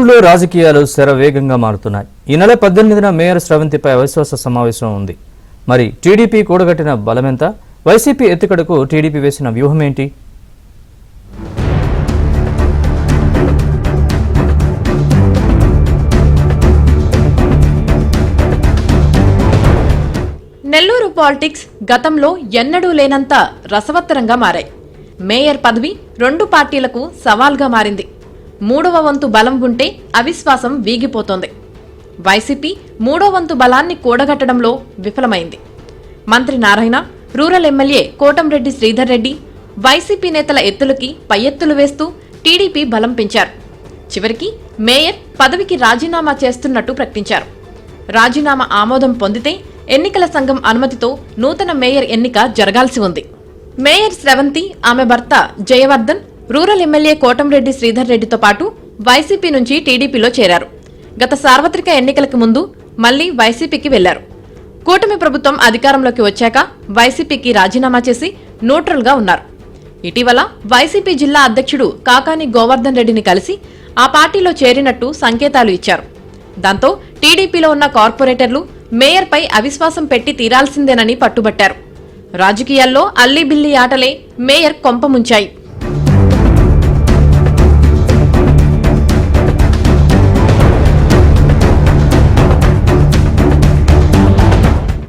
నెల్లూరులో రాజకీయాలు శరవేగంగా మారుతున్నాయి. ఈ నెల 18న మేయర్ స్రవంతిపై అవిశ్వాస సమావేశం ఉంది. మరి టీడీపీ కూడగట్టిన బలమెంత? వైసీపీ ఎత్తుకడకు టీడీపీ వేసిన వ్యూహం ఏంటి? నెల్లూరు పాలిటిక్స్ గతంలో ఎన్నడూ లేనంత రసవత్తరంగా మారాయి. మేయర్ పదవి రెండు పార్టీలకు సవాల్గా మారింది. మూడవ వంతు బలం ఉంటే అవిశ్వాసం వీగిపోతోంది. వైసీపీ మూడో వంతు బలాన్ని కూడగట్టడంలో విఫలమైంది. మంత్రి Narayana, rural MLA Kotamreddy Sridhar Reddy YCP నేతల ఎత్తులకి పై ఎత్తులు వేస్తూ టీడీపీ బలం పెంచారు. చివరికి మేయర్ పదవికి రాజీనామా చేస్తున్నట్టు ప్రకటించారు. రాజీనామా ఆమోదం పొందితే ఎన్నికల సంఘం అనుమతితో నూతన మేయర్ ఎన్నిక జరగాల్సి ఉంది. మేయర్ స్రవంతి, ఆమె భర్త జయవర్ధన్ రూరల్ ఎమ్మెల్యే కోటంరెడ్డి శ్రీధర్ రెడ్డితో పాటు వైసీపీ నుంచి టీడీపీలో చేరారు. గత సార్వత్రిక ఎన్నికలకు ముందు మళ్లీ వైసీపీకి వెళ్లారు. కూటమి ప్రభుత్వం అధికారంలోకి వచ్చాక వైసీపీకి రాజీనామా చేసి న్యూట్రల్ గా ఉన్నారు. ఇటీవల వైసీపీ జిల్లా అధ్యక్షుడు కాకాని గోవర్ధన్ రెడ్డిని కలిసి ఆ పార్టీలో చేరినట్టు సంకేతాలు ఇచ్చారు. దాంతో టీడీపీలో ఉన్న కార్పొరేటర్లు మేయర్పై అవిశ్వాసం పెట్టి తీరాల్సిందేనని పట్టుబట్టారు. రాజకీయాల్లో అల్లీబిల్లీ ఆటలే మేయర్ కొంపముంచాయి.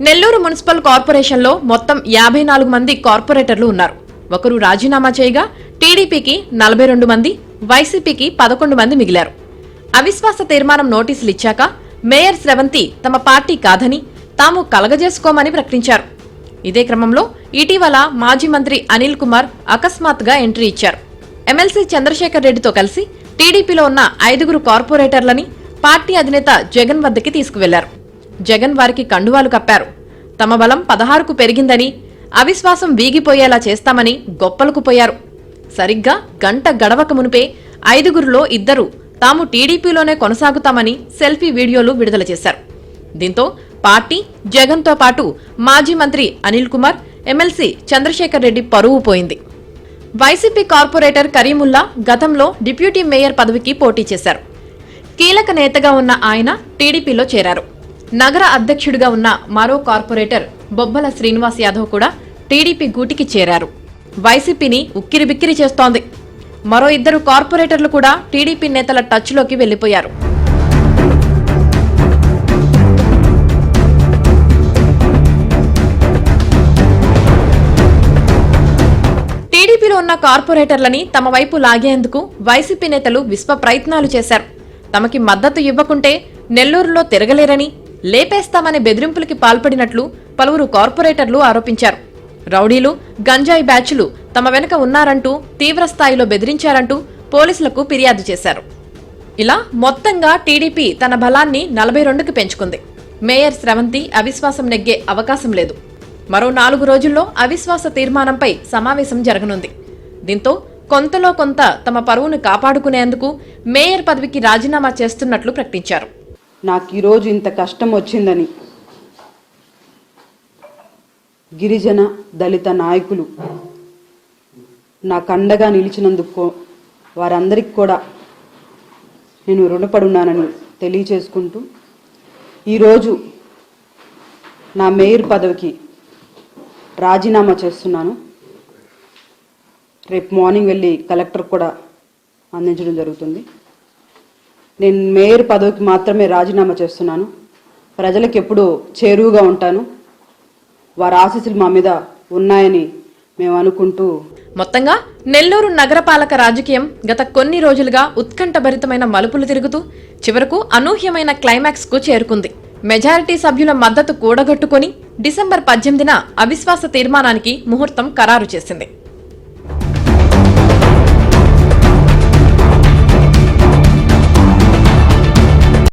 నెల్లూరు మున్సిపల్ కార్పొరేషన్లో మొత్తం 54 మంది కార్పొరేటర్లు ఉన్నారు. ఒకరు రాజీనామా చేయగా టీడీపీకి 42 మంది, వైసీపీకి 11 మంది మిగిలారు. అవిశ్వాస తీర్మానం నోటీసులు ఇచ్చాక మేయర్ స్రవంతి తమ పార్టీ కాదని తాము కలగజేసుకోమని ప్రకటించారు. ఇదే క్రమంలో ఇటీవల మాజీ మంత్రి అనిల్ కుమార్ అకస్మాత్తుగా ఎంట్రీ ఇచ్చారు. ఎమ్మెల్సీ చంద్రశేఖర్ రెడ్డితో కలిసి టీడీపీలో ఉన్న 5 కార్పొరేటర్లని పార్టీ అధినేత జగన్ వద్దకి తీసుకువెళ్లారు. జగన్ వారికి కండువాలు కప్పారు. తమ బలం 16కు పెరిగిందని, అవిశ్వాసం వీగిపోయేలా చేస్తామని గొప్పలకు పోయారు. సరిగ్గా గంట గడవక మునిపే 5గురిలో 2 తాము టీడీపీలోనే కొనసాగుతామని సెల్ఫీ వీడియోలు విడుదల చేశారు. దీంతో పార్టీ, జగన్తో పాటు మాజీ మంత్రి అనిల్ కుమార్, ఎమ్మెల్సీ చంద్రశేఖర్ రెడ్డి పరువు పోయింది. వైసీపీ కార్పొరేటర్ కరీముల్లా గతంలో డిప్యూటీ మేయర్ పదవికి పోటీ చేశారు. కీలక నేతగా ఉన్న ఆయన టీడీపీలో చేరారు. నగర అధ్యక్షుడిగా ఉన్న మరో కార్పొరేటర్ బొబ్బల శ్రీనివాస్ యాదవ్ కూడా టీడీపీ గూటికి చేరారు. వైసీపీని ఉక్కిరిబిక్కిరి చేస్తోంది. మరో 2 కార్పొరేటర్లు కూడా టీడీపీ నేతల టచ్లోకి వెళ్లిపోయారు. టీడీపీలో ఉన్న కార్పొరేటర్లని తమ వైపు లాగేందుకు వైసీపీ నేతలు విశ్వ ప్రయత్నాలు చేశారు. తమకి మద్దతు ఇవ్వకుంటే నెల్లూరులో తిరగలేరని, లేపేస్తామనే బెదిరింపులకి పాల్పడినట్లు పలువురు కార్పొరేటర్లు ఆరోపించారు. రౌడీలు, గంజాయి బ్యాచ్లు తమ వెనుక ఉన్నారంటూ తీవ్రస్థాయిలో బెదిరించారంటూ పోలీసులకు ఫిర్యాదు చేశారు. ఇలా మొత్తంగా టీడీపీ తన బలాన్ని 42కి పెంచుకుంది. మేయర్ స్రవంతి అవిశ్వాసం నెగ్గే అవకాశం లేదు. మరో 4 రోజుల్లో అవిశ్వాస తీర్మానంపై సమావేశం జరగనుంది. దీంతో కొంతలో కొంత తమ పరువును కాపాడుకునేందుకు మేయర్ పదవికి రాజీనామా చేస్తున్నట్లు ప్రకటించారు. నాకు ఈరోజు ఇంత కష్టం వచ్చిందని గిరిజన దళిత నాయకులు నాకు అండగా నిలిచినందుకు వారందరికీ కూడా నేను రుణపడున్నానని తెలియచేసుకుంటూ ఈరోజు నా మేయర్ పదవికి రాజీనామా చేస్తున్నాను. రేపు మార్నింగ్ వెళ్ళి కలెక్టర్ కూడా అందించడం జరుగుతుంది. నేను మేయర్ పదవికి మాత్రమే రాజీనామా చేస్తున్నాను. ప్రజలకు ఎప్పుడూ చేరువుగా ఉంటాను. వారి ఆశీస్సులు మా మీద ఉన్నాయని మేము అనుకుంటూ మొత్తంగా నెల్లూరు నగరపాలక రాజకీయం గత కొన్ని రోజులుగా ఉత్కంఠభరితమైన మలుపులు తిరుగుతూ చివరకు అనూహ్యమైన క్లైమాక్స్ కు చేరుకుంది. మెజారిటీ సభ్యుల మద్దతు కూడగట్టుకుని డిసెంబర్ 18న అవిశ్వాస తీర్మానానికి ముహూర్తం ఖరారు చేసింది.